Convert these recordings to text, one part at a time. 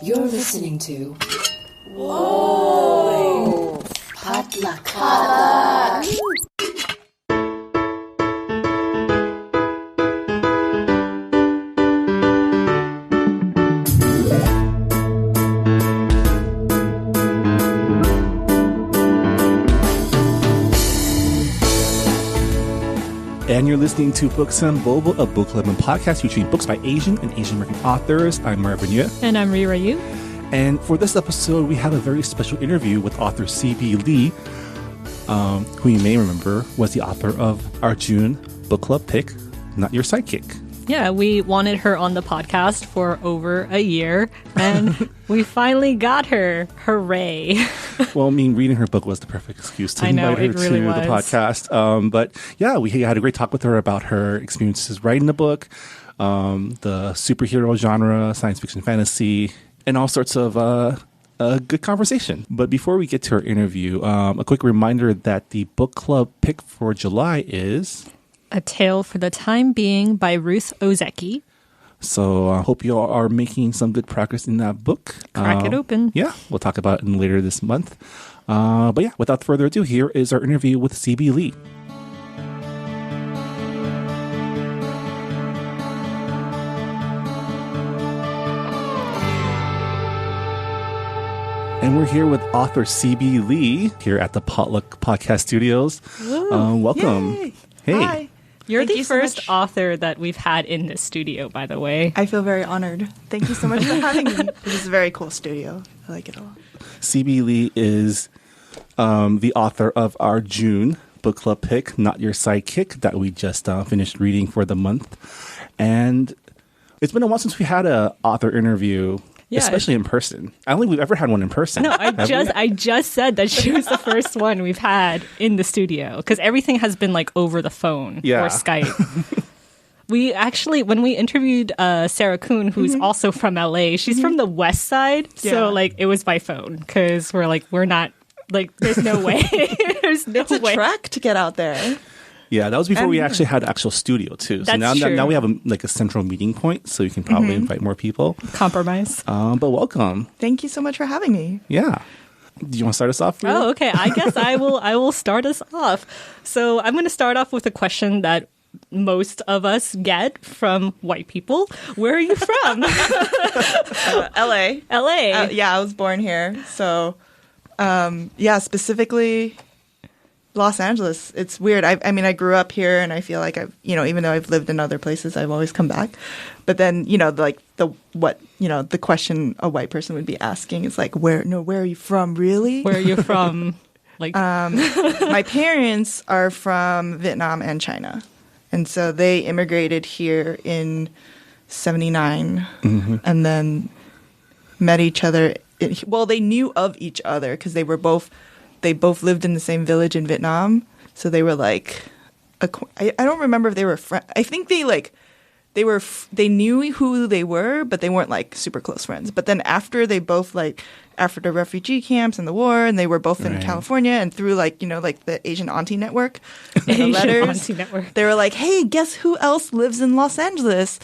You're listening to Whoa! Potluck. And you're listening to Books and Boba, a book club and podcast featuring books by Asian and Asian American authors. I'm Marvin Yue. And I'm Rira Yu. And for this episode, we have a very special interview with author C.B. Lee, who you may remember was the author of our June book club pick, Not Your Sidekick. Yeah, we wanted her on the podcast for over a year, and we finally got her. Hooray. Well, I mean, reading her book was the perfect excuse to invite her to the podcast. But yeah, we had a great talk with her about her experiences writing the book, the superhero genre, science fiction, fantasy, and all sorts of a good conversation. But before we get to our interview, a quick reminder that the book club pick for July is A Tale for the Time Being by Ruth Ozeki. So I hope you all are making some good progress in that book. Crack it open. Yeah, we'll talk about it later this month. But yeah, without further ado, here is our interview with C.B. Lee. And we're here with author C.B. Lee here at the Potluck Podcast Studios. Welcome. Yay. Hey. Hi. You're Thank the you so first much. author that we've had in this studio, by the way. I feel very honored. Thank you so much for having me. This is a very cool studio. I like it a lot. C.B. Lee is the author of our June book club pick, Not Your Sidekick, that we just finished reading for the month. And it's been a while since we had an author interview. Yeah. Especially in person. I don't think we've ever had one in person. No, I just said that she was the first one we've had in the studio because everything has been like over the phone or Skype. We actually, when we interviewed Sarah Kuhn, who's also from LA, she's from the West Side, so like it was by phone because we're not like there's no way, there's no It's a way. trek to get out there. Yeah, that was before we actually had an actual studio too. So That's true. now we have a central meeting point, so you can probably invite more people. Compromise. But welcome. Thank you so much for having me. Yeah. Do you want to start us off? Rhea? Oh, okay. I guess I will start us off. So I'm going to start off with a question that most of us get from white people. Where are you from? LA. LA. Yeah, I was born here. So, specifically Los Angeles. It's weird. I mean, I grew up here and I feel like even though I've lived in other places, I've always come back. But then, the question a white person would be asking is like, where are you from, really? Where are you from? Like, My parents are from Vietnam and China. And so they immigrated here in 79 and then met each other. They knew of each other because they both lived in the same village in Vietnam. So they were like, I don't remember if they were friends. I think they knew who they were, but they weren't like super close friends. But then after after the refugee camps and the war, and they were both in California, and through the Asian Auntie Network, Asian letters, Auntie Network. They were like, hey, guess who else lives in Los Angeles?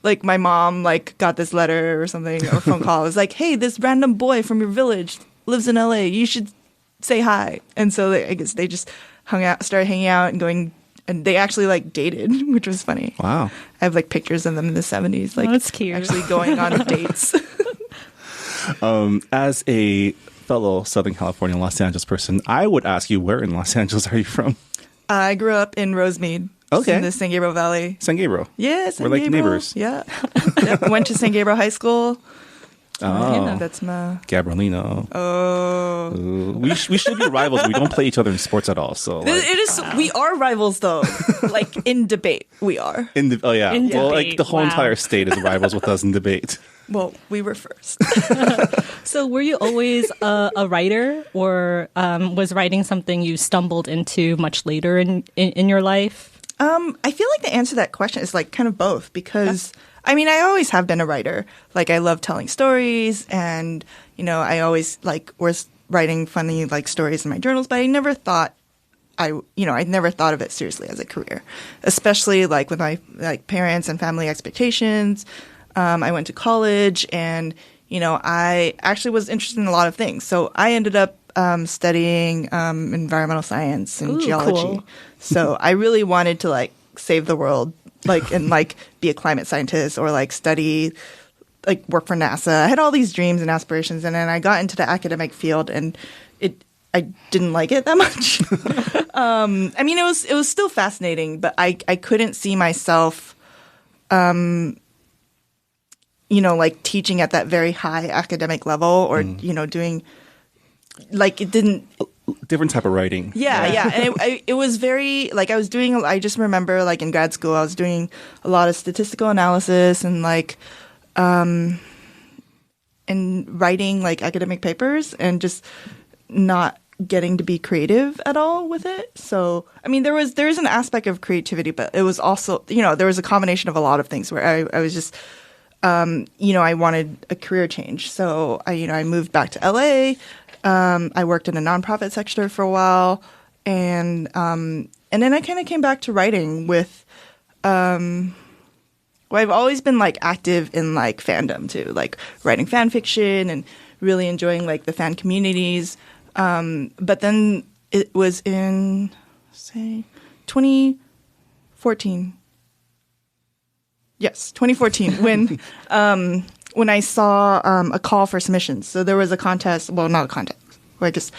Like my mom got this letter or something or phone call. It was like, hey, this random boy from your village lives in LA. You should say hi. And so I guess they just started hanging out and going, and they actually dated, which was funny. Wow. I have pictures of them in the 70s, that's cute. actually going on dates. As a fellow Southern California, Los Angeles person, I would ask you, where in Los Angeles are you from? I grew up in Rosemead. Okay. In the San Gabriel Valley. San Gabriel. Yeah, San We're like Gabriel. neighbors. Yeah. Yep. Went to San Gabriel High School. Oh. That's my... Gabrielino. Oh. Ooh. We should be rivals. We don't play each other in sports at all. So It is. We are rivals, though. In debate, we are. In debate, the whole wow. entire state is rivals with us in debate. Well, we were first. So were you always a writer, or was writing something you stumbled into much later in your life? I feel like the answer to that question is kind of both, because I mean, I always have been a writer. I love telling stories, and I always was writing funny stories in my journals, but I never thought I never thought of it seriously as a career, especially with my parents and family expectations. I went to college, and I actually was interested in a lot of things. So I ended up studying environmental science and geology. Cool. So I really wanted to like save the world, and be a climate scientist or like study, like work for NASA. I had all these dreams and aspirations, and then I got into the academic field, and I didn't like it that much. It was still fascinating, but I couldn't see myself, like teaching at that very high academic level or, doing like it didn't. Different type of writing. Yeah. And it was very like I just remember like in grad school, I was doing a lot of statistical analysis and like, and writing like academic papers and just not getting to be creative at all with it. So, there is an aspect of creativity, but it was also, there was a combination of a lot of things where I was just, I wanted a career change. So I moved back to LA. I worked in a nonprofit sector for a while, and then I kind of came back to writing with, I've always been like active in like fandom too, like writing fan fiction and really enjoying like the fan communities. But then it was in, say, 2014. Yes, 2014 when I saw a call for submissions. So there was a contest. Well, not a contest. It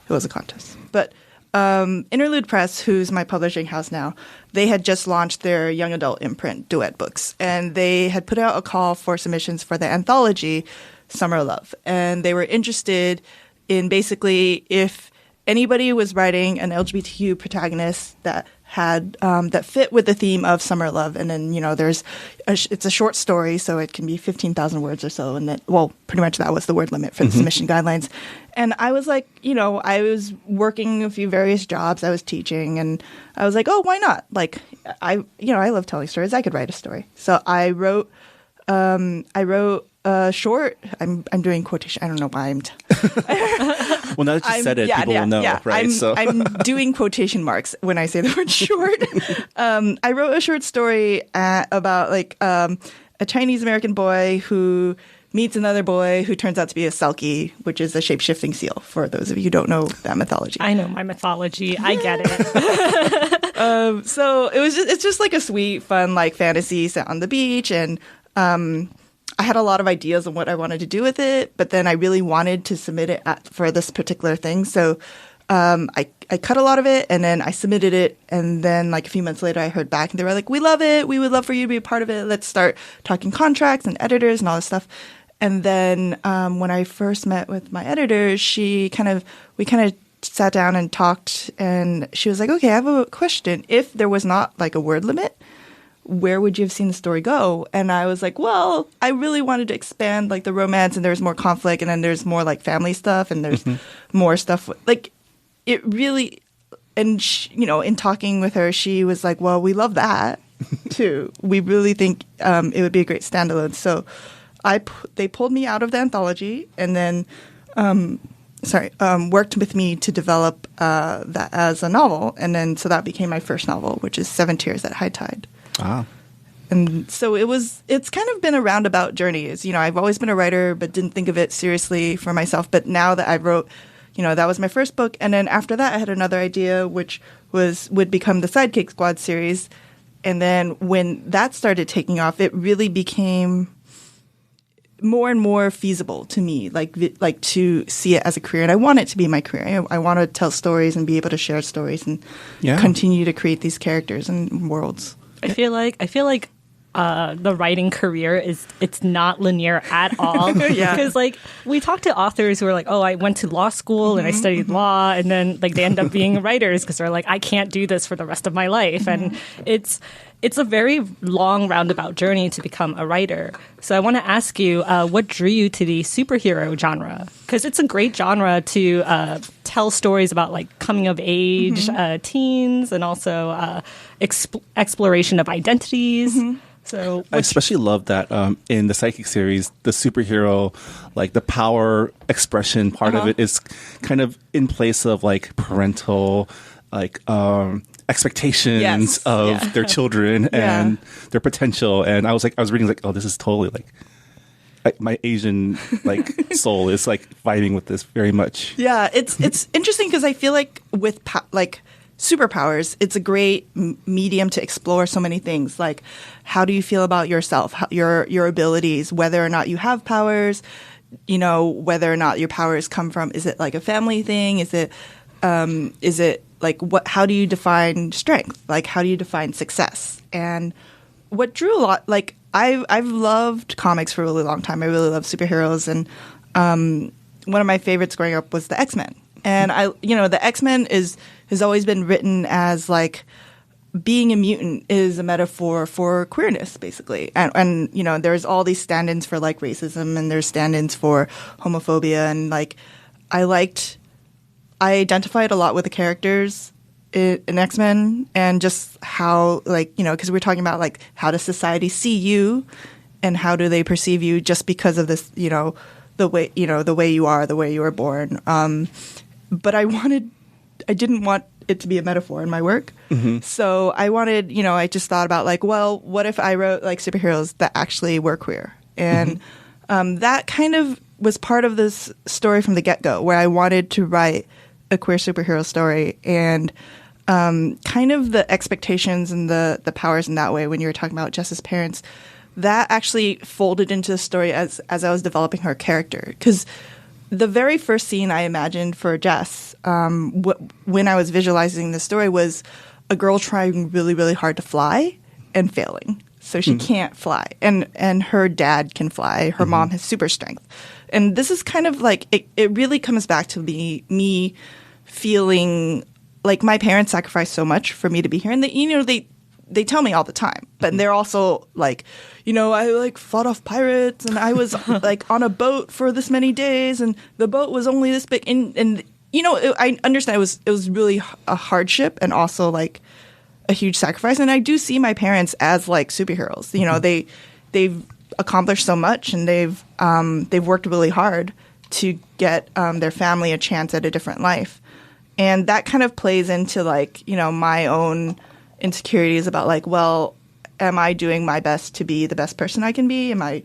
was a contest. But Interlude Press, who's my publishing house now, they had just launched their young adult imprint, Duet Books. And they had put out a call for submissions for the anthology, Summer Love. And they were interested in basically if anybody was writing an LGBTQ protagonist that had that fit with the theme of summer love, and then it's a short story, so it can be 15,000 words or so, and then pretty much that was the word limit for the submission guidelines. And I was like, I was working a few various jobs, I was teaching, and I was like, oh, why not? Like I love telling stories. I could write a story, so I wrote a short. I'm doing quotation. I don't know why I'm. Well, now that you said it, people will know, right? I'm doing quotation marks when I say the word short. I wrote a short story about like a Chinese American boy who meets another boy who turns out to be a selkie, which is a shape-shifting seal. For those of you who don't know that mythology, I know my mythology. I get it. So it's just like a sweet, fun like fantasy set on the beach, and I had a lot of ideas on what I wanted to do with it, but then I really wanted to submit it for this particular thing. So I cut a lot of it, and then I submitted it. And then like a few months later, I heard back, and they were like, we love it. We would love for you to be a part of it. Let's start talking contracts and editors and all this stuff. And then when I first met with my editor, we kind of sat down and talked, and she was like, okay, I have a question. If there was not like a word limit, where would you have seen the story go? And I was like, well, I really wanted to expand like the romance, and there's more conflict, and then there's more like family stuff, and there's more stuff like it really. And in talking with her, she was like, well, we love that too. We really think it would be a great standalone. So they pulled me out of the anthology, and then worked with me to develop that as a novel, and then so that became my first novel, which is 7 Tears at High Tide. Ah. And so it's kind of been a roundabout journey. I've always been a writer, but didn't think of it seriously for myself. But now that I wrote, that was my first book. And then after that, I had another idea, which would become the Sidekick Squad series. And then when that started taking off, it really became more and more feasible to me, like to see it as a career. And I want it to be my career. I want to tell stories and be able to share stories and continue to create these characters and worlds. I feel like the writing career it's not linear at all. Because like we talk to authors who are like, oh, I went to law school and I studied law, and then like they end up being writers because they're like, I can't do this for the rest of my life. And it's a very long roundabout journey to become a writer. So I want to ask you, what drew you to the superhero genre? Because it's a great genre to tell stories about like coming of age teens, and also exploration of identities. So I especially love that in the Psychic series, the superhero, like the power expression part of it is kind of in place of like parental, like expectations of their children and their potential. And I was reading like, oh, this is totally like my Asian like soul is like vibing with this very much. Yeah, it's interesting because I feel like with like superpowers, it's a great medium to explore so many things. Like, how do you feel about yourself, your abilities, whether or not you have powers, you know, whether or not your powers come from, is it like a family thing? Is it like how do you define strength? Like, how do you define success? And what drew a lot, like, I've loved comics for a really long time. I really love superheroes. And one of my favorites growing up was the X-Men. And the X-Men has always been written as like being a mutant is a metaphor for queerness, basically. And you know, there's all these stand-ins for like racism, and there's stand-ins for homophobia. And like, I identified a lot with the characters in X-Men, and just how, like, you know, because we're talking about like, how does society see you and how do they perceive you just because of this, you know, the way you are, the way you were born. But I didn't want it to be a metaphor in my work. Mm-hmm. So I wanted, you know, I just thought about like, well, what if I wrote like superheroes that actually were queer? And that kind of was part of this story from the get-go, where I wanted to write a queer superhero story, and kind of the expectations and the powers in that way, when you were talking about Jess's parents, that actually folded into the story as I was developing her character. Because the very first scene I imagined for Jess, when I was visualizing the story, was a girl trying really, really hard to fly and failing. So she can't fly. And her dad can fly. Her mom has super strength. And this is kind of like, it really comes back to me feeling like my parents sacrificed so much for me to be here. And they tell me all the time, but they're also like, you know, I like fought off pirates, and I was like on a boat for this many days, and the boat was only this big. And you know, I understand it was really a hardship and also like a huge sacrifice. And I do see my parents as like superheroes. You know, they've accomplished so much, and they've worked really hard to get their family a chance at a different life. And that kind of plays into like, you know, my own insecurities about like, well, am I doing my best to be the best person I can be? Am I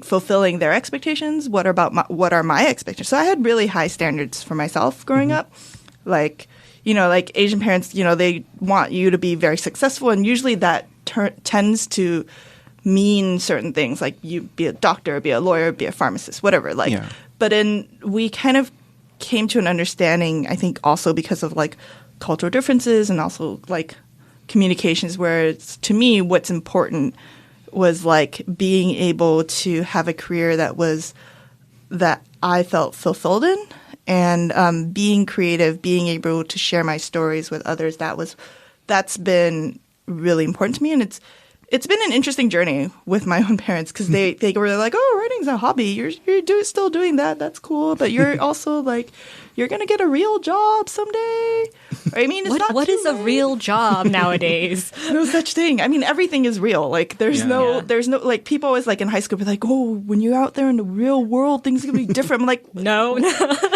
fulfilling their expectations? What are my expectations? So I had really high standards for myself growing up. Like, you know, like Asian parents, you know, they want you to be very successful, and usually that tends to mean certain things, like you be a doctor, be a lawyer, be a pharmacist, whatever. Like, yeah. But we kind of came to an understanding, I think, also because of like cultural differences and also like communications, where to me what's important was like being able to have a career that I felt fulfilled in, and being creative, being able to share my stories with others. That's been really important to me, and it's been an interesting journey with my own parents, because they were like, oh, writing's a hobby. You're still doing that. That's cool. But you're also like, you're going to get a real job someday. I mean, it's what is a real job nowadays? No such thing. I mean, everything is real. Like, there's no, like, people always like in high school be like, oh, when you're out there in the real world, things are going to be different. I'm like, no.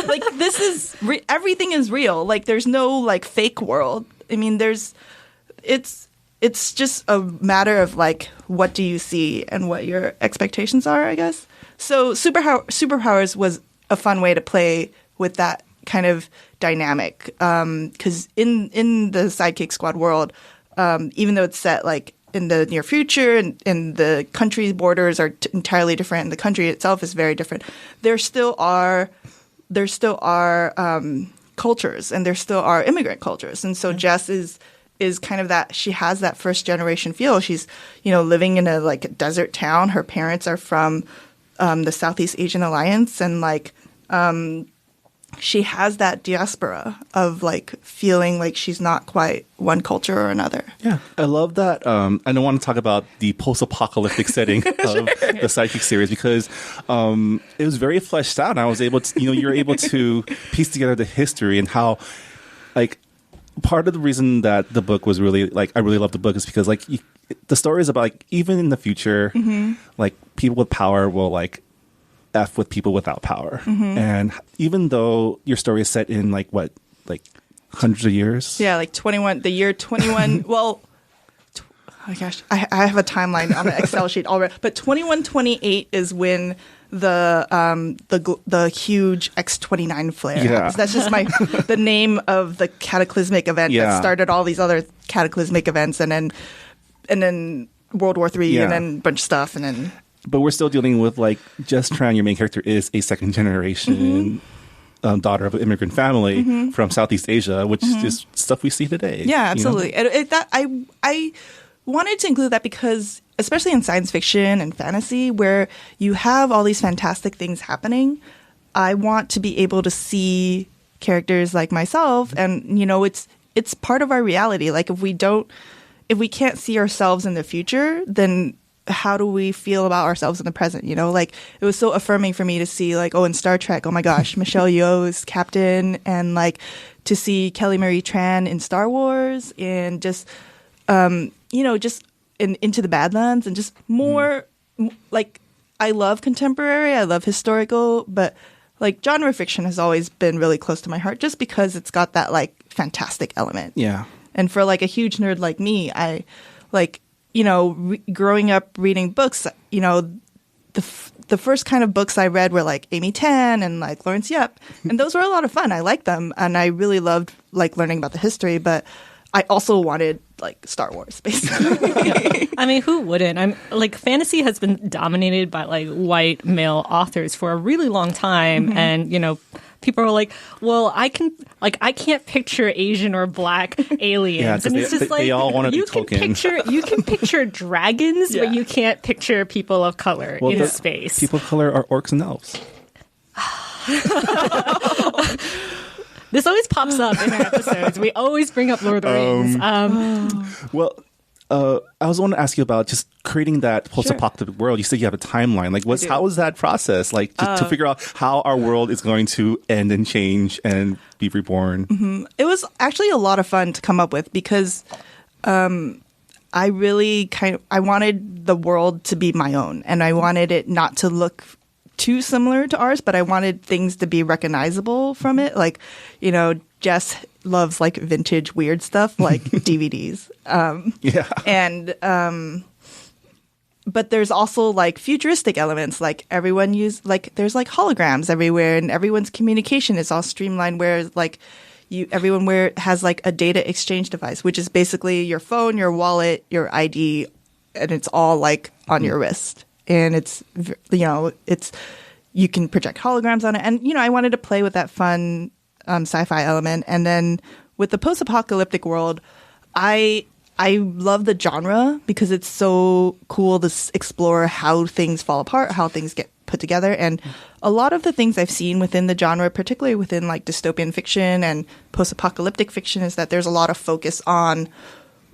Like, this is, everything is real. Like, there's no like fake world. I mean, it's just a matter of like, what do you see and what your expectations are, I guess. So superpowers was a fun way to play with that kind of dynamic, because in the Sidekick Squad world, even though it's set like in the near future, and the country's borders are entirely different, and the country itself is very different, there still are cultures, and there still are immigrant cultures. And so Jess is kind of that, she has that first generation feel. She's, you know, living in a like a desert town. Her parents are from the Southeast Asian Alliance, and like she has that diaspora of like feeling like she's not quite one culture or another. Yeah, I love that. I don't want to talk about the post-apocalyptic setting of the Sidekick series, because it was very fleshed out. And I was able to, you know, you're able to piece together the history and how, like, part of the reason that the book was really like, I really love the book, is because like the story is about like, even in the future, like people with power will like F with people without power. And even though your story is set in like what, like hundreds of years? Yeah, like the year 21, well, Oh gosh, I have a timeline on the Excel sheet already. But 2128 is when the huge X-29 flare happens. That's just the name of the cataclysmic event that started all these other cataclysmic events, and then World War III, and then a bunch of stuff, and then. But we're still dealing with Jess Tran, your main character, is a second generation. Daughter of an immigrant family from Southeast Asia, which is just stuff we see today. Yeah, absolutely. I wanted to include that because, especially in science fiction and fantasy, where you have all these fantastic things happening, I want to be able to see characters like myself, and it's part of our reality. Like if we can't see ourselves in the future, then how do we feel about ourselves in the present? It was so affirming for me to see in Star Trek, oh my gosh, Michelle Yeoh's Captain, and to see Kelly Marie Tran in Star Wars, and just, just in Into the Badlands, and just more I love contemporary, I love historical, but genre fiction has always been really close to my heart just because it's got that fantastic element. Yeah. And for a huge nerd like me, I growing up reading books, the first kind of books I read were Amy Tan and Lawrence Yep, and those were a lot of fun. I liked them, and I really loved learning about the history. But I also wanted Star Wars, basically. I mean, who wouldn't? Fantasy has been dominated by white male authors for a really long time, and people are like, well, I can't picture Asian or black aliens. And it's just they all want to be Tolkien. You can picture dragons, but you can't picture people of color in space. People of color are orcs and elves. This always pops up in our episodes. We always bring up Lord of the Rings. Well, I was wanting to ask you about just creating that post-apocalyptic world. You said you have a timeline. How was that process? To figure out how our world is going to end and change and be reborn. It was actually a lot of fun to come up with because I really I wanted the world to be my own, and I wanted it not to look too similar to ours, but I wanted things to be recognizable from it. Jess loves vintage weird stuff like DVDs. But there's also futuristic elements, everyone there's holograms everywhere, and everyone's communication is all streamlined, whereas everyone has a data exchange device, which is basically your phone, your wallet, your ID, and it's all on your wrist. And it's you can project holograms on it. And, I wanted to play with that fun sci-fi element. And then with the post-apocalyptic world, I love the genre because it's so cool to explore how things fall apart, how things get put together. And a lot of the things I've seen within the genre, particularly within dystopian fiction and post-apocalyptic fiction, is that there's a lot of focus on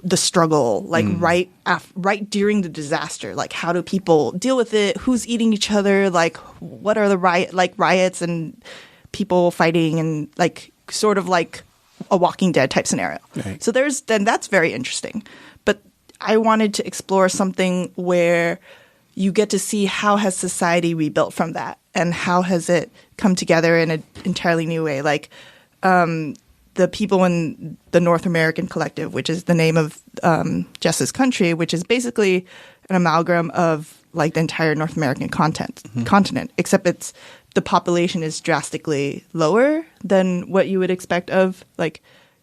the struggle, right during the disaster. How do people deal with it? Who's eating each other? What are the riots and people fighting, and sort of a Walking Dead type scenario. Right. So that's very interesting. But I wanted to explore something where you get to see how has society rebuilt from that, and how has it come together in an entirely new way. The people in the North American Collective, which is the name of Jess's country, which is basically an amalgam of the entire North American continent, except the population is drastically lower than what you would expect of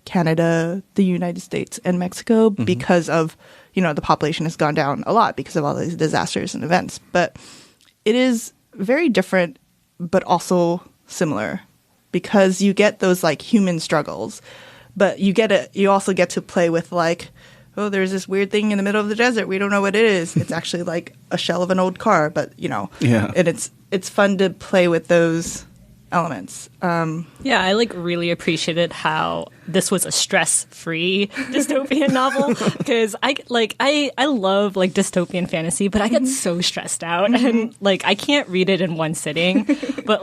Canada, the United States, and Mexico, because of, the population has gone down a lot because of all these disasters and events. But it is very different, but also similar, because you get those human struggles, but you also get to play with oh, there's this weird thing in the middle of the desert. We don't know what it is. It's actually a shell of an old car, but and it's fun to play with those elements. Yeah, I really appreciated how this was a stress-free dystopian novel, because I love dystopian fantasy, but I get so stressed out, and I can't read it in one sitting. But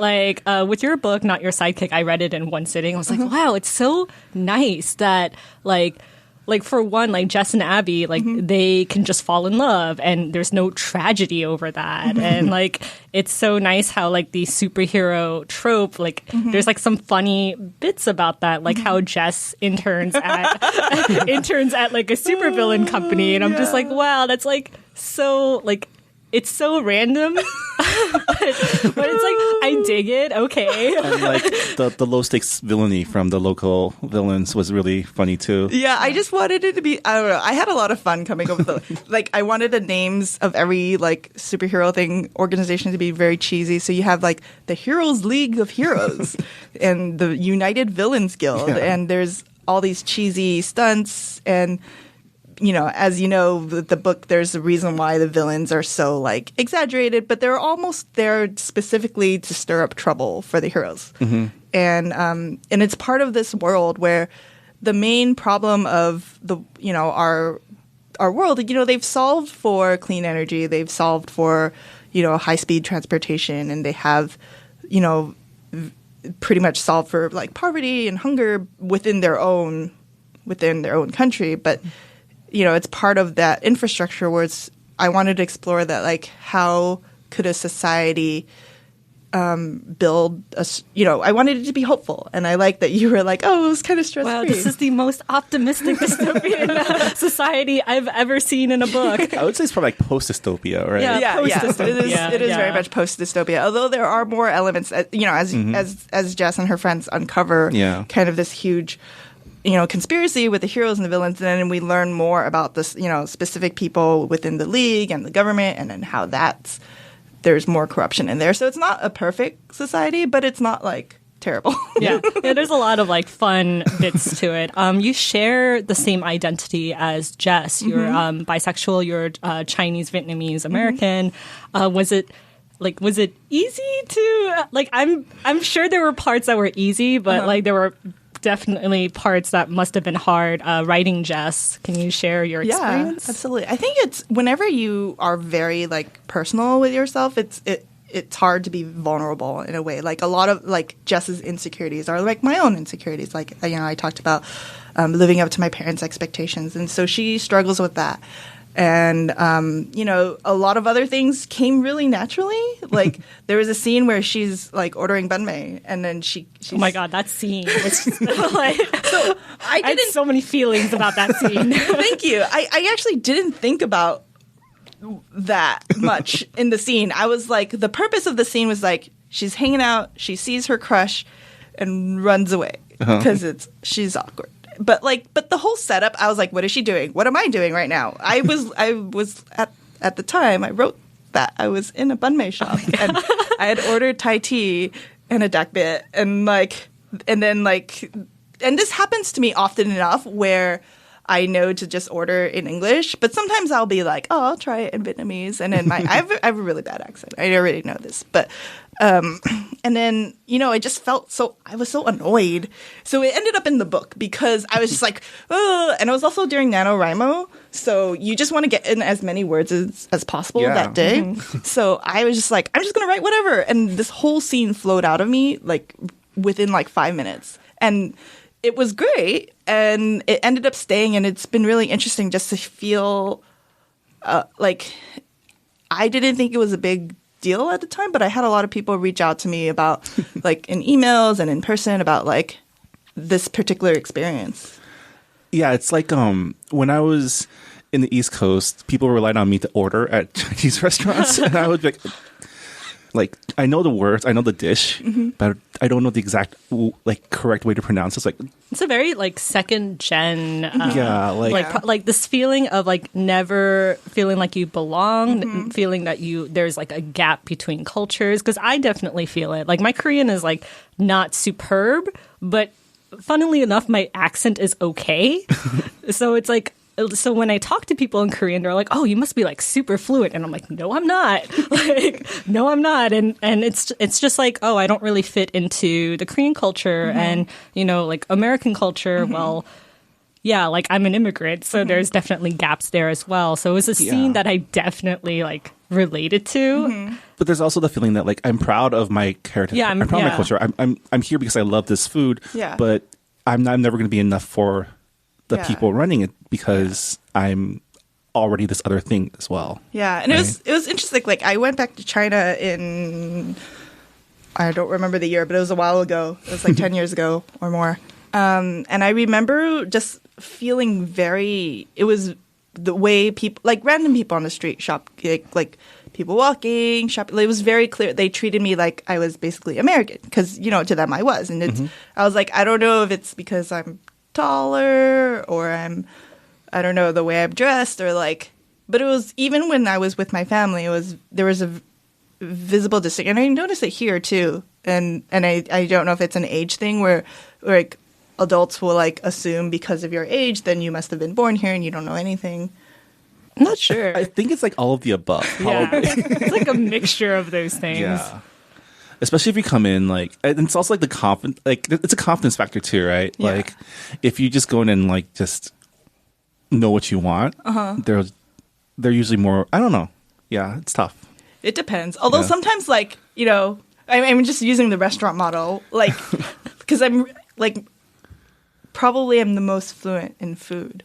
with your book, Not Your Sidekick, I read it in one sitting. I was like, wow, it's so nice that like for one, like Jess and Abby, like they can just fall in love and there's no tragedy over that. And like it's so nice how like the superhero trope, like there's like some funny bits about that, like how Jess interns at like a supervillain company, and I'm just like, wow, that's like so like it's so random, but it's like I dig it. Okay, and like the low stakes villainy from the local villains was really funny too. Yeah, I just wanted it to be. I don't know. I had a lot of fun coming up with like I wanted the names of every like superhero thing organization to be very cheesy. So you have like the Heroes League of Heroes and the United Villains Guild, and there's all these cheesy stunts and. You know, as you know, the book, there's a reason why the villains are so like exaggerated, but they're almost there specifically to stir up trouble for the heroes. And it's part of this world where the main problem of the, you know, our world, you know, they've solved for clean energy, they've solved for, you know, high speed transportation, and they have, you know, pretty much solved for like poverty and hunger within their own country, but. You know, it's part of that infrastructure where I wanted to explore that, like, how could a society build a, you know, I wanted it to be hopeful. And I like that you were like, oh, it was kind of stress-free. Wow, this is the most optimistic dystopian society I've ever seen in a book. I would say it's probably like post-dystopia, right? Yeah. It is very much post-dystopia. Although there are more elements, you know, as Jess and her friends uncover kind of this huge, you know, conspiracy with the heroes and the villains, and then we learn more about this, you know, specific people within the league and the government, and then how there's more corruption in there. So it's not a perfect society, but it's not like terrible. yeah, there's a lot of like fun bits to it. You share the same identity as Jess. You're bisexual. You're Chinese, Vietnamese, American. Was it easy to like? I'm sure there were parts that were easy, but like there were definitely parts that must have been hard writing Jess. Can you share your experience? Yeah, absolutely. I think it's whenever you are very like personal with yourself, it's hard to be vulnerable in a way. Like a lot of like Jess's insecurities are like my own insecurities. Like, you know, I talked about living up to my parents' expectations, and so she struggles with that. And, you know, a lot of other things came really naturally. Like, there was a scene where she's, like, ordering banh mi, and then she's... Oh, my God, that scene. It's just, like, so I had so many feelings about that scene. Thank you. I actually didn't think about that much in the scene. I was like, the purpose of the scene was, like, she's hanging out, she sees her crush, and runs away. Because she's awkward. But the whole setup, I was like, what is she doing? What am I doing right now? I was at the time I wrote that I was in a banh mi shop and I had ordered Thai tea and a dak bit and this happens to me often enough where I know to just order in English, but sometimes I'll be like, oh, I'll try it in Vietnamese, and then I have a really bad accent. I already know this, but and then, you know, I was so annoyed. So it ended up in the book because I was just like, oh, and it was also during NaNoWriMo. So you just want to get in as many words as possible that day. So I was just like, I'm just going to write whatever. And this whole scene flowed out of me like within like 5 minutes. And it was great. And it ended up staying. And it's been really interesting just to feel like I didn't think it was a big deal at the time, but I had a lot of people reach out to me about like in emails and in person about like this particular experience. Yeah, it's like when I was in the East Coast, people relied on me to order at Chinese restaurants, and I would be like, I know the words, I know the dish, but I don't know the exact like correct way to pronounce it. It's like it's a very like second gen, like this feeling of like never feeling like you belong, feeling that there's like a gap between cultures. Because I definitely feel it. Like my Korean is like not superb, but funnily enough, my accent is okay. So it's like. So when I talk to people in Korean, they're like, "Oh, you must be like super fluent," and I'm like, "No, I'm not." Like, no, I'm not. And it's just like, oh, I don't really fit into the Korean culture and you know, like American culture. Well, yeah, like I'm an immigrant, so there's definitely gaps there as well. So it was a scene that I definitely like related to. But there's also the feeling that like I'm proud of my heritage. Yeah, I'm proud of my culture. I'm here because I love this food. Yeah. But I'm never going to be enough for the people running it because I'm already this other thing as well. Yeah, and it was interesting. Like I went back to China in, I don't remember the year, but it was a while ago. It was like 10 years ago or more. And I remember just feeling it was the way people, like random people on the street like people walking, shopping. It was very clear. They treated me like I was basically American because, to them I was. And I was like, I don't know if it's because I'm taller or I don't know, the way I'm dressed or like, but it was, even when I was with my family, there was a visible distinction. And I noticed it here too. And I don't know if it's an age thing where like adults will like assume because of your age, then you must have been born here and you don't know anything. I'm not sure. I think it's like all of the above. Probably. Yeah. It's like a mixture of those things. Yeah. Especially if you come in like, and it's also like it's a confidence factor too, right? Yeah. Like if you just go in and like just know what you want, they're usually more, I don't know. Yeah, it's tough. It depends. Although sometimes like, I'm just using the restaurant model, like, because I'm like, probably I'm the most fluent in food,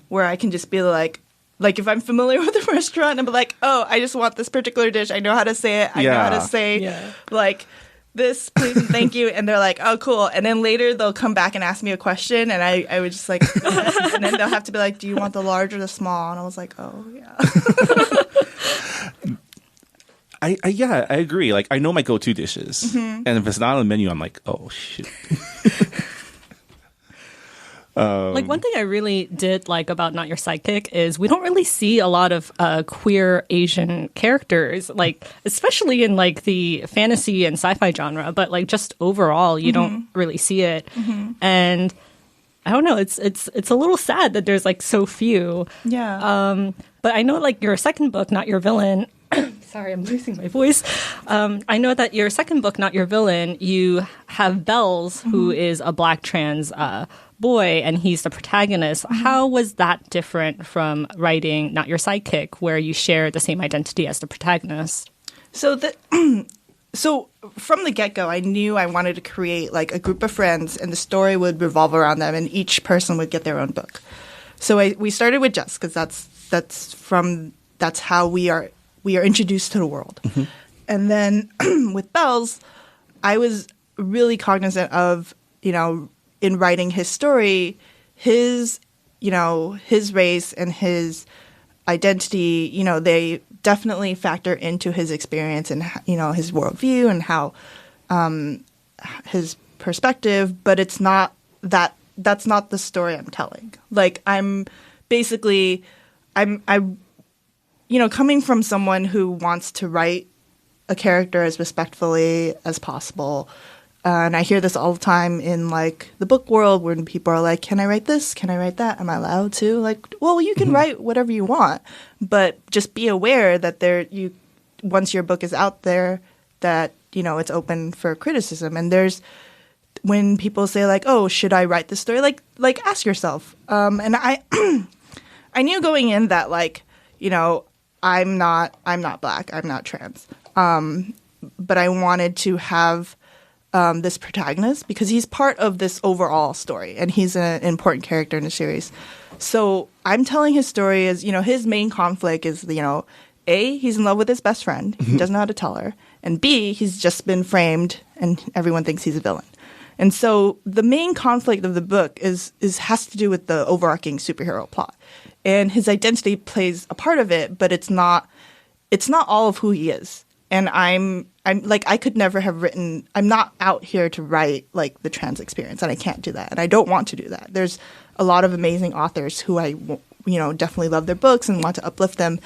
where I can just be like if I'm familiar with a restaurant, I'm like, oh, I just want this particular dish. I know how to say it. I know how to say like this, please and thank you. And they're like, oh, cool. And then later they'll come back and ask me a question, and I would just like, and then they'll have to be like, do you want the large or the small? And I was like, oh yeah. I agree. Like I know my go-to dishes, and if it's not on the menu, I'm like, oh shoot. Like one thing I really did like about Not Your Sidekick is we don't really see a lot of queer Asian characters, like especially in like the fantasy and sci-fi genre, but like just overall you don't really see it. And I don't know, it's a little sad that there's like so few. Yeah. But I know like your second book, Not Your Villain, sorry, I'm losing my voice. I know that your second book, Not Your Villain, you have Bells, who is a Black trans boy, and he's the protagonist. How was that different from writing Not Your Sidekick, where you share the same identity as the protagonist? So so from the get-go, I knew I wanted to create like a group of friends, and the story would revolve around them, and each person would get their own book. So we started with Jess because that's how we are introduced to the world. And then with Bells, I was really cognizant of, in writing his story, his race and his identity, they definitely factor into his experience and, his worldview and how his perspective, but it's not that's not the story I'm telling. Like I'm coming from someone who wants to write a character as respectfully as possible. And I hear this all the time in like the book world when people are like, can I write this? Can I write that? Am I allowed to? Like, well, you can write whatever you want, but just be aware that once your book is out there, that, it's open for criticism. And when people say like, oh, should I write this story? Like ask yourself. And I, I knew going in that like, I'm not Black, I'm not trans. But I wanted to have this protagonist because he's part of this overall story and he's an important character in the series. So I'm telling his story as, his main conflict is, A, he's in love with his best friend. He doesn't know how to tell her. And B, he's just been framed and everyone thinks he's a villain. And so the main conflict of the book has to do with the overarching superhero plot. And his identity plays a part of it, but it's not all of who he is. And I'm like, I could never have written, I'm not out here to write like the trans experience, and I can't do that. And I don't want to do that. There's a lot of amazing authors who I, definitely love their books and want to uplift them.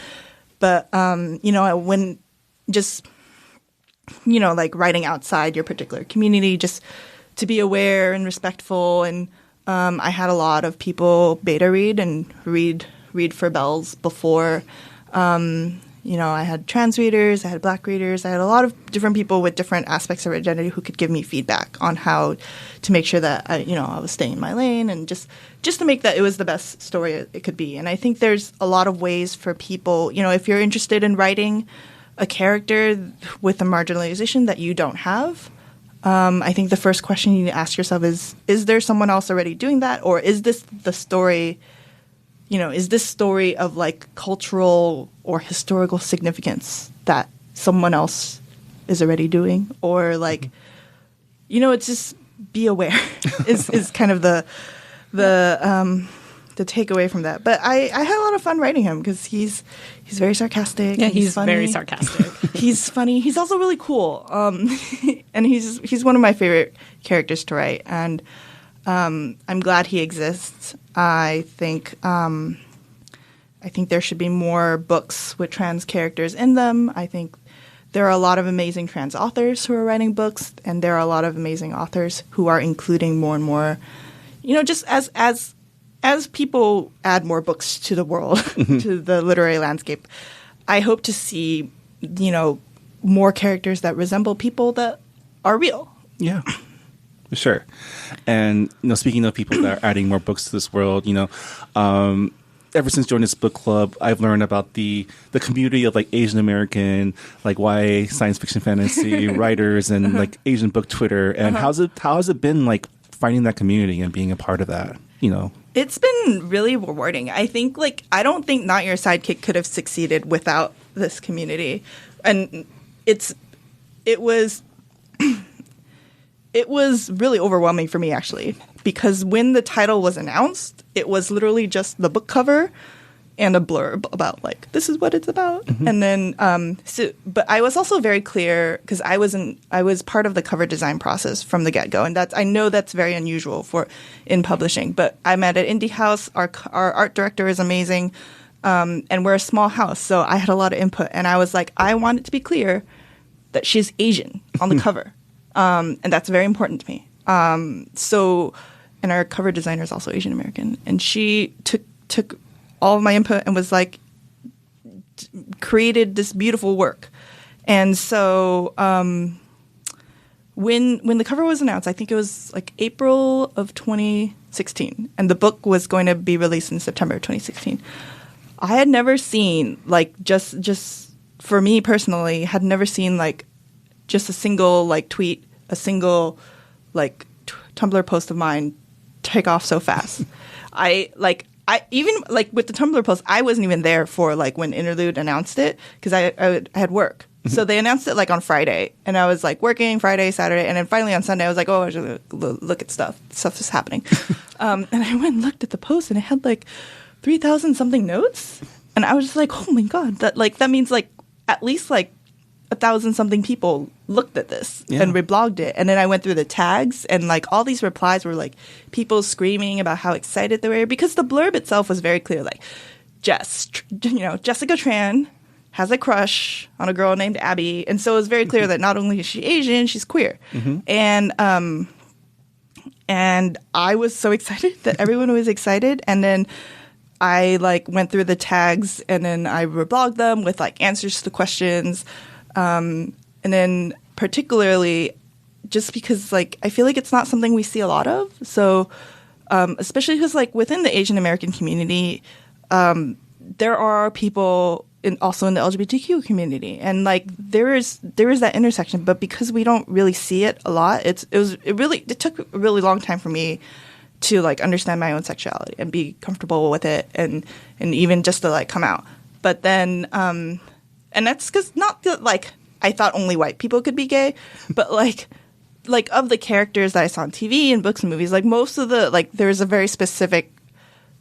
But, when just, like writing outside your particular community, just to be aware and respectful. And I had a lot of people beta read and read for Bells before. I had trans readers, I had Black readers, I had a lot of different people with different aspects of identity who could give me feedback on how to make sure that I was staying in my lane and just to make that it was the best story it could be. And I think there's a lot of ways for people, if you're interested in writing a character with a marginalization that you don't have, I think the first question you need to ask yourself is there someone else already doing that? Or is this the story, is this story of like cultural or historical significance that someone else is already doing? Or like, it's just be aware is kind of the takeaway from that. But I had a lot of fun writing him because he's very sarcastic. Yeah, he's funny. very sarcastic. He's funny. He's also really cool. And he's one of my favorite characters to write. And I'm glad he exists. I think there should be more books with trans characters in them. I think there are a lot of amazing trans authors who are writing books, and there are a lot of amazing authors who are including more and more, just as people add more books to the world, to the literary landscape, I hope to see, more characters that resemble people that are real. Yeah, sure. And, speaking of people that are adding more books to this world, ever since joining this book club, I've learned about the community of like Asian American, like YA science fiction fantasy writers and like Asian book Twitter. And how has it been like finding that community and being a part of that? It's been really rewarding. I think I don't think Not Your Sidekick could have succeeded without this community. And it was really overwhelming for me, actually, because when the title was announced, it was literally just the book cover and a blurb about this is what it's about. And then but I was also very clear because I was part of the cover design process from the get-go, and I know that's very unusual in publishing, but I'm at an indie house. Our art director is amazing, and we're a small house, so I had a lot of input, and I was like, I want it to be clear that she's Asian on the cover, and that's very important to me. And our cover designer is also Asian American, and she took all of my input and was created this beautiful work. And so when the cover was announced, I think it was April of 2016, and the book was going to be released in September of 2016. I had never seen just for me personally, had never seen just a single tweet, a single Tumblr post of mine take off so fast. I even with the Tumblr post, I wasn't even there for when Interlude announced it because I had work. So they announced it on Friday, and I was working Friday, Saturday, and then finally on Sunday I was like, oh, I should look at stuff. Stuff is happening. And I went and looked at the post, and it had 3,000 something notes, and I was just like, oh my god, that means at least 1,000 something people looked at this and reblogged it. And then I went through the tags, and all these replies were people screaming about how excited they were, because the blurb itself was very clear. Jessica Tran has a crush on a girl named Abby. And so it was very clear that not only is she Asian, she's queer. And I was so excited that everyone was excited. And then I went through the tags, and then I reblogged them with answers to the questions. And then particularly just because I feel it's not something we see a lot of. So especially because within the Asian American community, there are people also in the LGBTQ community, and there is that intersection. But because we don't really see it a lot, it took a really long time for me to understand my own sexuality and be comfortable with it, and even just to come out. But then and that's because not that I thought only white people could be gay, but of the characters that I saw on TV and books and movies, most of the there's a very specific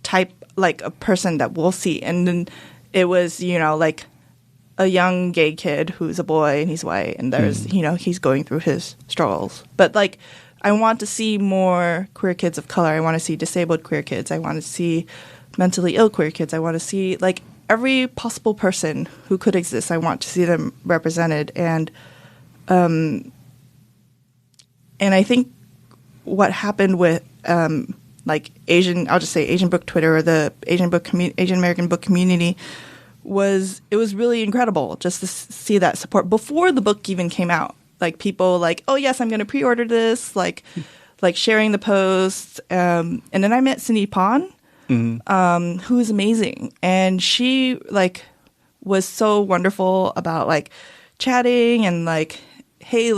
type a person that we'll see, and then it was a young gay kid who's a boy and he's white, and there's he's going through his struggles. But I want to see more queer kids of color. I want to see disabled queer kids. I want to see mentally ill queer kids. I want to see every possible person who could exist. I want to see them represented, and I think what happened with Asian book Twitter, or the Asian American book community, was really incredible just to see that support before the book even came out. People oh yes, I'm going to pre-order this, sharing the posts, and then I met Cindy Pon. Who is amazing, and she was so wonderful about chatting and hey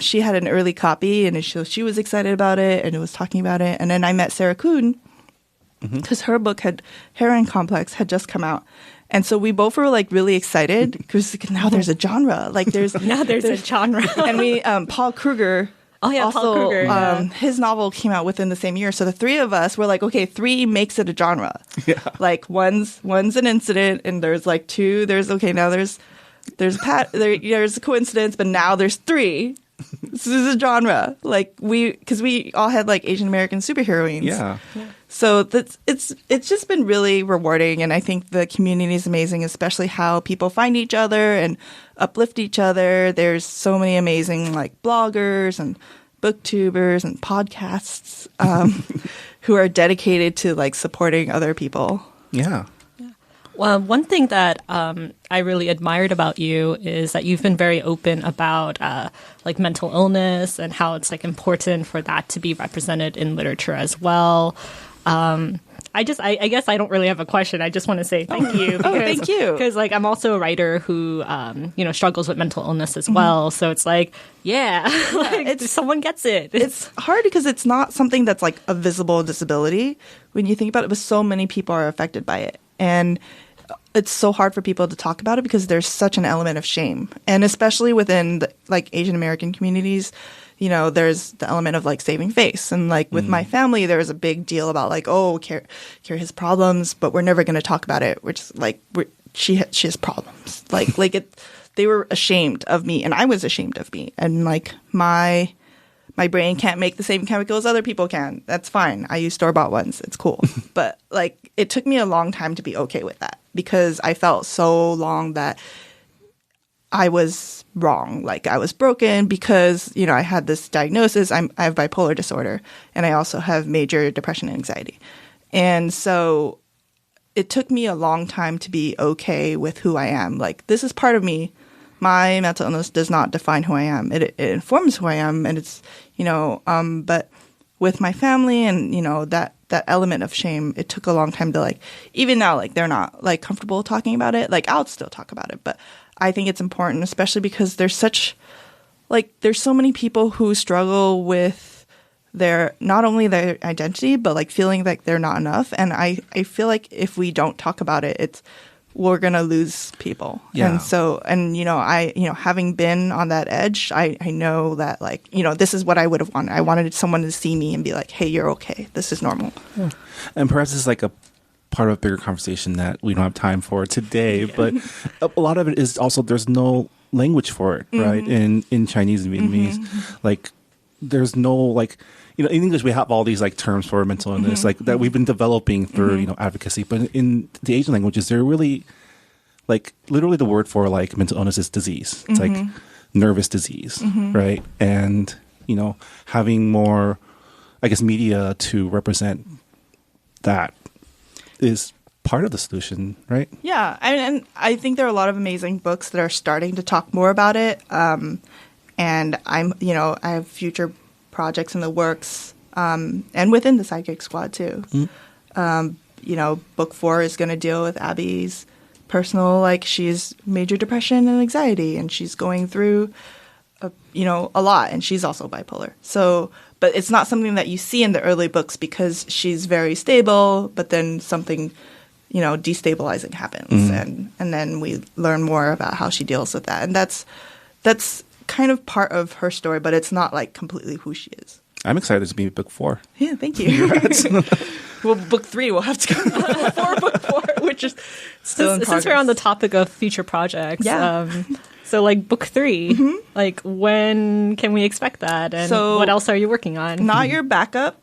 she had an early copy, and she was excited about it and was talking about it. And then I met Sarah Kuhn because her book Heron Complex had just come out. And so we both were like really excited because now there's a genre. Like there's a genre. And we Paul Kruger. Oh yeah, also, Paul Kruger. His novel came out within the same year. So the three of us were like, okay, 3 makes it a genre. Yeah. Like one's an incident, and there's like 2. There's a coincidence, but now there's 3. This is a genre. Like because we all had like Asian American superheroines. Yeah. So it's just been really rewarding, and I think the community is amazing, especially how people find each other and uplift each other. There's so many amazing like bloggers and booktubers and podcasts who are dedicated to like supporting other people. Yeah. Well, one thing that I really admired about you is that you've been very open about like mental illness and how it's like important for that to be represented in literature as well. I guess I don't really have a question. I just want to say thank you. Because, thank you. Because like I'm also a writer who struggles with mental illness as well. So it's like, like someone gets it. It's hard because it's not something that's like a visible disability when you think about it, but so many people are affected by it. And it's so hard for people to talk about it because there's such an element of shame. And especially within the, like Asian American communities, there's the element of like saving face. And like with my family, there was a big deal about like, oh, cure his problems, but we're never going to talk about it. Which is like, she has problems. They were ashamed of me, and I was ashamed of me. And like my brain can't make the same chemicals other people can. That's fine. I use store-bought ones. It's cool. But like it took me a long time to be okay with that because I felt so long that I was wrong. Like I was broken because, I had this diagnosis. I have bipolar disorder, and I also have major depression and anxiety. And so it took me a long time to be okay with who I am. Like this is part of me. My mental illness does not define who I am. It informs who I am, and it's, but with my family and, that element of shame, it took a long time to like, even now, like they're not like comfortable talking about it. Like I'll still talk about it, but I think it's important, especially because there's so many people who struggle with not only their identity, but like feeling like they're not enough. And I feel like if we don't talk about it, we're going to lose people. Yeah. And so, having been on that edge, I know that like, this is what I would have wanted. I wanted someone to see me and be like, hey, you're okay. This is normal. Yeah. And perhaps it's like a part of a bigger conversation that we don't have time for today, but a lot of it is also there's no language for it, right? In Chinese and Vietnamese, like there's no like, in English we have all these like terms for mental illness, like that we've been developing through, advocacy, but in the Asian languages, they're really like literally the word for like mental illness is disease. It's like nervous disease, right? And, having more, I guess, media to represent that is part of the solution, right? Yeah, and I think there are a lot of amazing books that are starting to talk more about it. And I have future projects in the works, and within the Sidekick Squad too. Book 4 is going to deal with Abby's personal, like she's major depression and anxiety, and she's going through, a lot, and she's also bipolar. So. But it's not something that you see in the early books because she's very stable, but then something, destabilizing happens. And then we learn more about how she deals with that. And that's kind of part of her story, but it's not like completely who she is. I'm excited to be book 4. Yeah, thank you. Well, book 3 will have to come before book 4, which is still in progress. Since we're on the topic of future projects, so like book 3, like when can we expect that? And what else are you working on? Not Your Backup.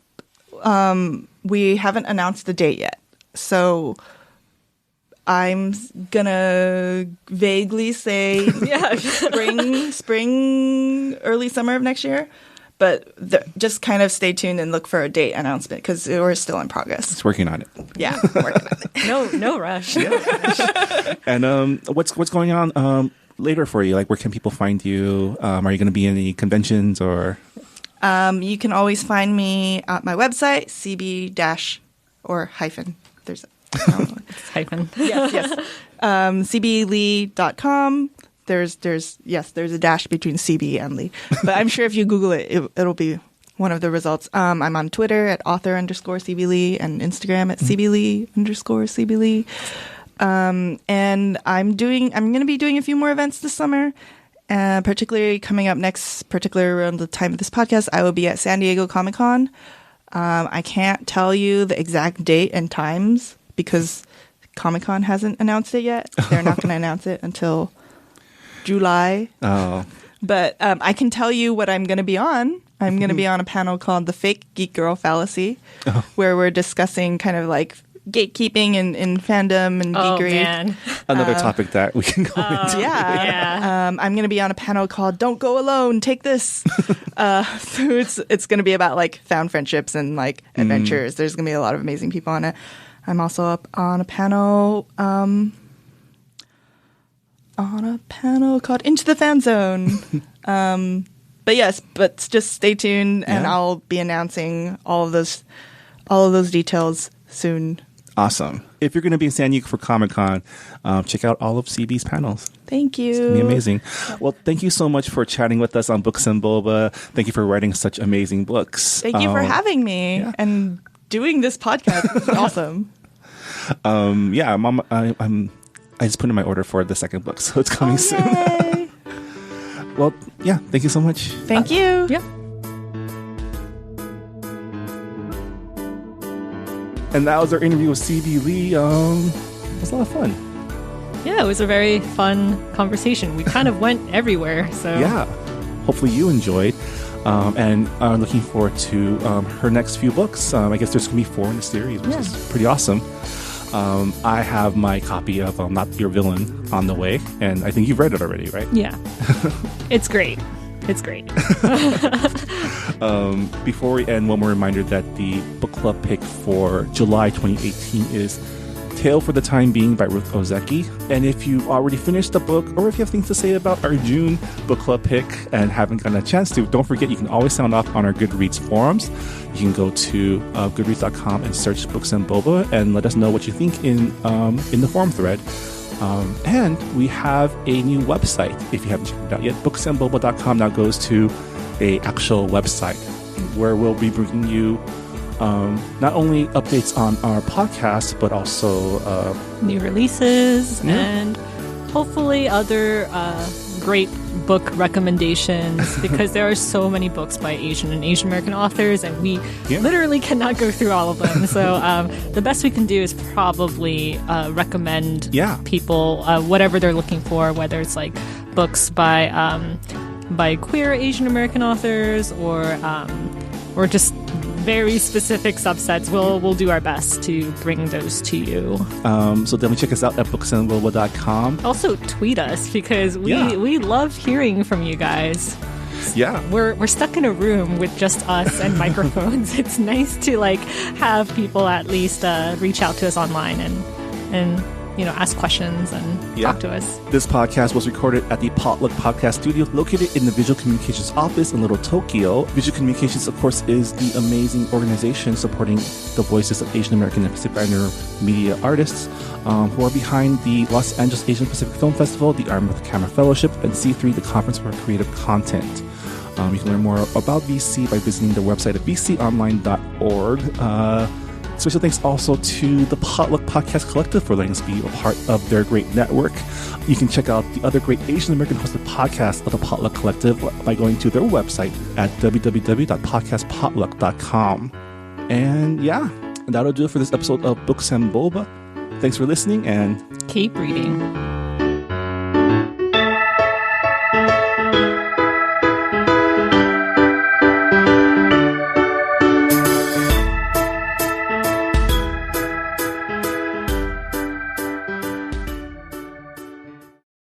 We haven't announced the date yet. So I'm gonna vaguely say spring, early summer of next year. But just kind of stay tuned and look for a date announcement because we're still in progress. It's working on it. Yeah, working on it. No rush. And what's going on later for you? Like, where can people find you? Are you going to be in any conventions or? You can always find me at my website, cb-hyphen. There's it's hyphen. Yes. cblee.com. there's a dash between CB and Lee. But I'm sure if you Google it, it'll be one of the results. I'm on Twitter at author_CB Lee and Instagram at CB Lee. And I'm going to be doing a few more events this summer. Particularly coming up next, particularly around the time of this podcast, I will be at San Diego Comic-Con. I can't tell you the exact date and times because Comic-Con hasn't announced it yet. They're not going to announce it until July. Oh. But I can tell you what I'm going to be on. I'm going to be on a panel called The Fake Geek Girl Fallacy, where we're discussing kind of like gatekeeping in fandom and geekery. Man. Another topic that we can go into. Yeah. I'm going to be on a panel called Don't Go Alone, Take This. So it's going to be about like found friendships and like adventures. There's going to be a lot of amazing people on it. I'm also up on a panel called Into the Fan Zone. But just stay tuned and I'll be announcing all of those details soon. Awesome. If you're going to be in San Diego for Comic-Con, check out all of CB's panels. Thank you. It's going to be amazing. Well, thank you so much for chatting with us on Books and Boba. Thank you for writing such amazing books. Thank you for having me and doing this podcast. It's awesome. I just put in my order for the second book, so it's coming soon. Well, thank you so much. Thank you. Yep. And that was our interview with CB Lee. It was a lot of fun. Yeah, it was a very fun conversation. We kind of went everywhere. So yeah, hopefully you enjoyed. And I'm looking forward to her next few books. I guess there's going to be 4 in the series, which is pretty awesome. I have my copy of Not Your Villain on the way, and I think you've read it already, right? Yeah. It's great. It's great. Before we end, one more reminder that the book club pick for July 2018 is Tale for the Time Being by Ruth Ozeki. And if you've already finished the book, or if you have things to say about our June book club pick and haven't gotten a chance to, don't forget you can always sound off on our Goodreads forums. You can go to goodreads.com and search Books and Boba and let us know what you think in the forum thread. And we have a new website, if you haven't checked it out yet. Booksandboba.com now goes to a actual website where we'll be bringing you not only updates on our podcast, but also new releases and hopefully other great book recommendations because there are so many books by Asian and Asian American authors and we literally cannot go through all of them. So the best we can do is probably recommend people whatever they're looking for, whether it's like books by queer Asian American authors or just very specific subsets. We'll do our best to bring those to you. So definitely check us out at booksandboba.com. Also tweet us because we love hearing from you guys. Yeah. We're stuck in a room with just us and microphones. It's nice to like have people at least reach out to us online and ask questions and talk to us. This podcast was recorded at the Potluck Podcast Studio located in the Visual Communications office in Little Tokyo. Visual Communications, of course, is the amazing organization supporting the voices of Asian American and Pacific Islander media artists who are behind the Los Angeles Asian Pacific Film Festival, the Arm with the Camera Fellowship, and C3, the Conference for Creative Content. You can learn more about VC by visiting the website at vconline.org. Special thanks also to the Potluck Podcast Collective for letting us be a part of their great network. You can check out the other great Asian American hosted podcasts of the Potluck Collective by going to their website at www.podcastpotluck.com. And that'll do it for this episode of Books and Boba. Thanks for listening and keep reading.